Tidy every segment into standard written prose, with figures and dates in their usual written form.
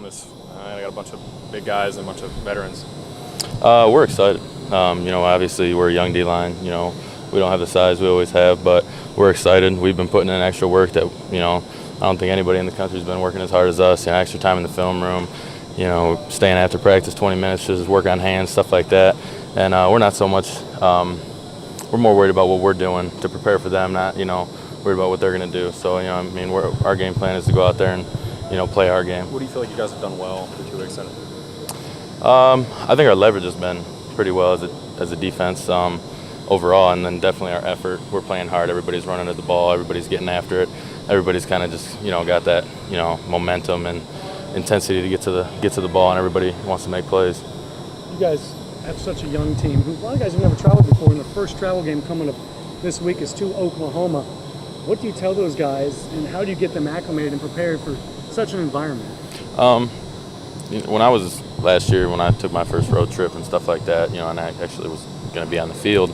It's I got a bunch of big guys and a bunch of veterans. We're excited. Obviously we're a young D-line. We don't have the size we always have, but we're excited. We've been putting in extra work that, I don't think anybody in the country has been working as hard as us. Extra time in the film room, staying after practice 20 minutes to just work on hands, stuff like that. And we're not so much, we're more worried about what we're doing to prepare for them, not, worried about what they're going to do. So, our game plan is to go out there and, play our game. What do you feel like you guys have done well for 2 weeks? I think our leverage has been pretty well as a defense overall, and then definitely our effort. We're playing hard. Everybody's running at the ball. Everybody's getting after it. Everybody's kind of just got that momentum and intensity to get to the ball, and everybody wants to make plays. You guys have such a young team. A lot of guys have never traveled before, and the first travel game coming up this week is to Oklahoma. What do you tell those guys, and how do you get them acclimated and prepared for such an environment? When I was last year, when I took my first road trip and stuff like that, and I actually was going to be on the field,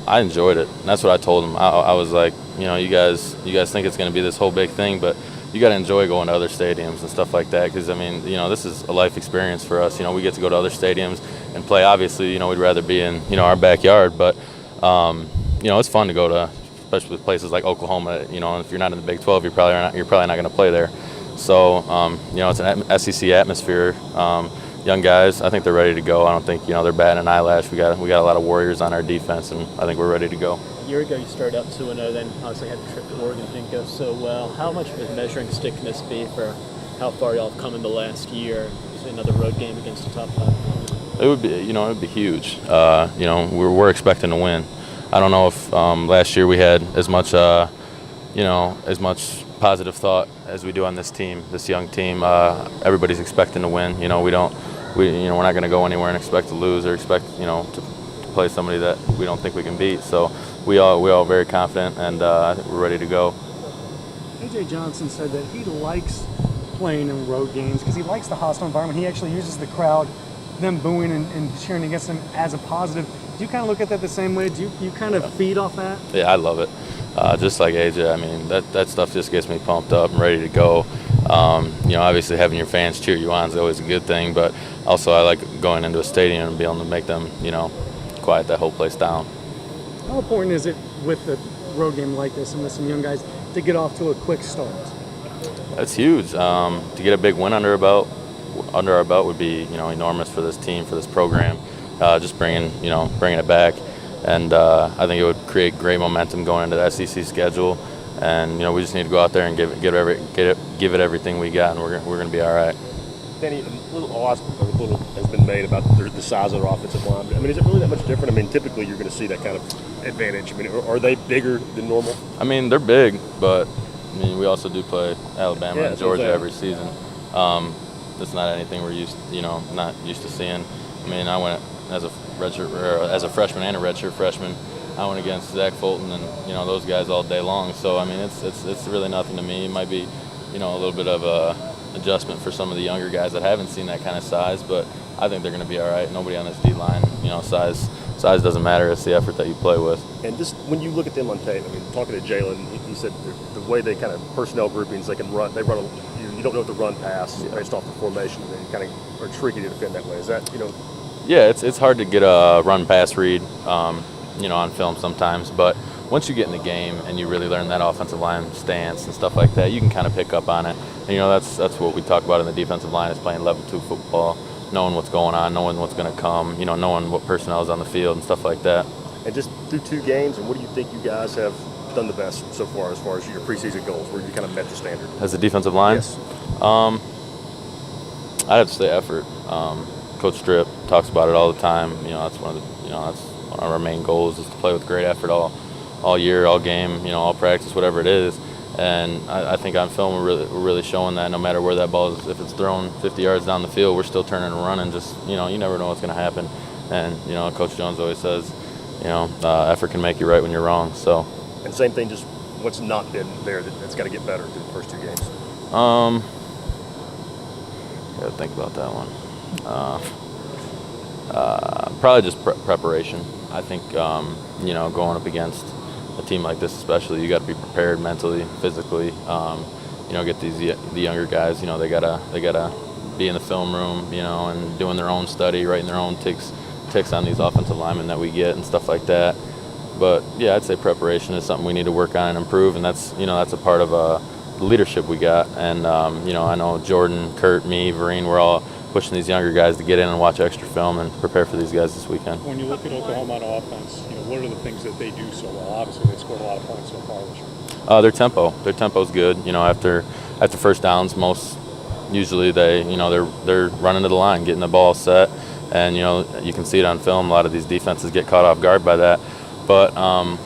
I enjoyed it. And that's what I told them. I was like, you guys think it's going to be this whole big thing, but you got to enjoy going to other stadiums and stuff like that, because this is a life experience for us. We get to go to other stadiums and play. Obviously, we'd rather be in our backyard, but it's fun to go to, especially with places like Oklahoma. If you're not in the Big 12, you're probably not going to play there. So it's an SEC atmosphere. Young guys, I think they're ready to go. I don't think they're batting an eyelash. We got a lot of warriors on our defense, and I think we're ready to go. A year ago, you started out 2-0, then obviously had the trip to Oregon, didn't go so well. How much of a measuring stick can this be for how far y'all have come in the last year? Another road game against the top 5. It would be, it would be huge. We're expecting to win. I don't know if last year we had as much, as much positive thought as we do on this team, this young team. Everybody's expecting to win. We're not going to go anywhere and expect to lose or expect, to play somebody that we don't think we can beat. So we all very confident, and I think we're ready to go. A.J. Johnson said that he likes playing in road games because he likes the hostile environment. He actually uses the crowd, them booing and cheering against him, as a positive. Do you kind of look at that the same way? Do you kind of feed off that? Yeah, I love it. Just like AJ, that stuff just gets me pumped up and ready to go. Obviously having your fans cheer you on is always a good thing, but also I like going into a stadium and being able to make them, quiet that whole place down. How important is it with a road game like this and with some young guys to get off to a quick start? That's huge. To get a big win under our belt would be, enormous for this team, for this program. Just bringing it back. And I think it would create great momentum going into the SEC schedule. And we just need to go out there and give it everything we got, and we're going to be all right. Danny, a little has been made about the size of their offensive line. Is it really that much different? Typically you're going to see that kind of advantage. Are they bigger than normal? They're big, but we also do play Alabama and Georgia every season. That's not anything we're not used to seeing. I went as a freshman and a redshirt freshman. I went against Zach Fulton and those guys all day long. So it's really nothing to me. It might be a little bit of a adjustment for some of the younger guys that haven't seen that kind of size, but I think they're going to be all right. Nobody on this D line, size doesn't matter. It's the effort that you play with. And just when you look at them on tape, talking to Jalen, he said the way they kind of personnel groupings, they can run. They run. You don't know if to run pass based off the formation. They kind of are tricky to defend that way. Is that Yeah, it's hard to get a run pass read, on film sometimes. But once you get in the game and you really learn that offensive line stance and stuff like that, you can kind of pick up on it. And that's what we talk about in the defensive line, is playing level 2 football, knowing what's going on, knowing what's going to come, knowing what personnel is on the field and stuff like that. And just through 2 games, and what do you think you guys have done the best so far as your preseason goals, where you kind of met the standard? As a defensive line? Yes. I'd have to say effort. Coach Strip talks about it all the time. That's one of our main goals, is to play with great effort all year, all game, all practice, whatever it is. And I think on film we're really showing that no matter where that ball is, if it's thrown 50 yards down the field, we're still turning and running. Just you never know what's going to happen. And Coach Jones always says, effort can make you right when you're wrong. So. And same thing, just what's not been there that's got to get better through the first 2 games. Got to think about that one. Probably just preparation. I think going up against a team like this, especially, you got to be prepared mentally, physically. Get the younger guys. They gotta be in the film room, you know, and doing their own study, writing their own ticks on these offensive linemen that we get and stuff like that. But yeah, I'd say preparation is something we need to work on and improve, and that's a part of the leadership we got. And you know, I know Jordan, Kurt, me, Vereen, we're all pushing these younger guys to get in and watch extra film and prepare for these guys this weekend. When you look at Oklahoma on offense, you know, what are the things that they do so well? Obviously, they scored a lot of points so far this year. Their tempo's good. You know, after first downs, usually they're running to the line, getting the ball set, and you know, you can see it on film. A lot of these defenses get caught off guard by that. But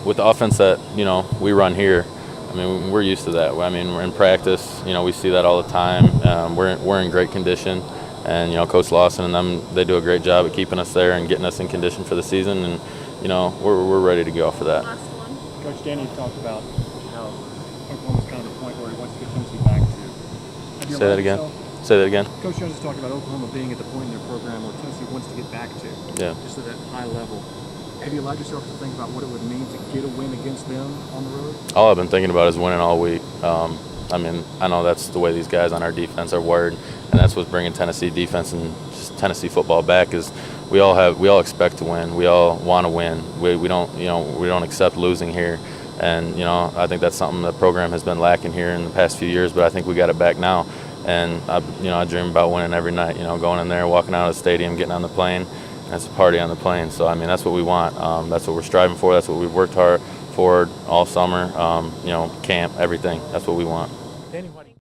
with the offense that, you know, we run here, I mean, we're used to that. I mean, we're in practice. You know, we see that all the time. We're in great condition, and you know, Coach Lawson and them, they do a great job at keeping us there and getting us in condition for the season. And you know, we're ready to go for that. Coach Danny talked about how Oklahoma's kind of the point where he wants to get Tennessee back to. Say that again. Say that again. Coach Jones is talking about Oklahoma being at the point in their program where Tennessee wants to get back to. Yeah. Just at that high level. Have you allowed yourself to think about what it would mean to get a win against them on the road? All I've been thinking about is winning all week. I mean, I know that's the way these guys on our defense are wired, and that's what's bringing Tennessee defense and just Tennessee football back. Is we all expect to win. We all want to win. We don't accept losing here, and you know, I think that's something the program has been lacking here in the past few years. But I think we got it back now, and I dream about winning every night. You know, going in there, walking out of the stadium, getting on the plane. That's a party on the plane. So I mean, that's what we want. That's what we're striving for. That's what we've worked hard for all summer. You know, camp, everything. That's what we want. Danny,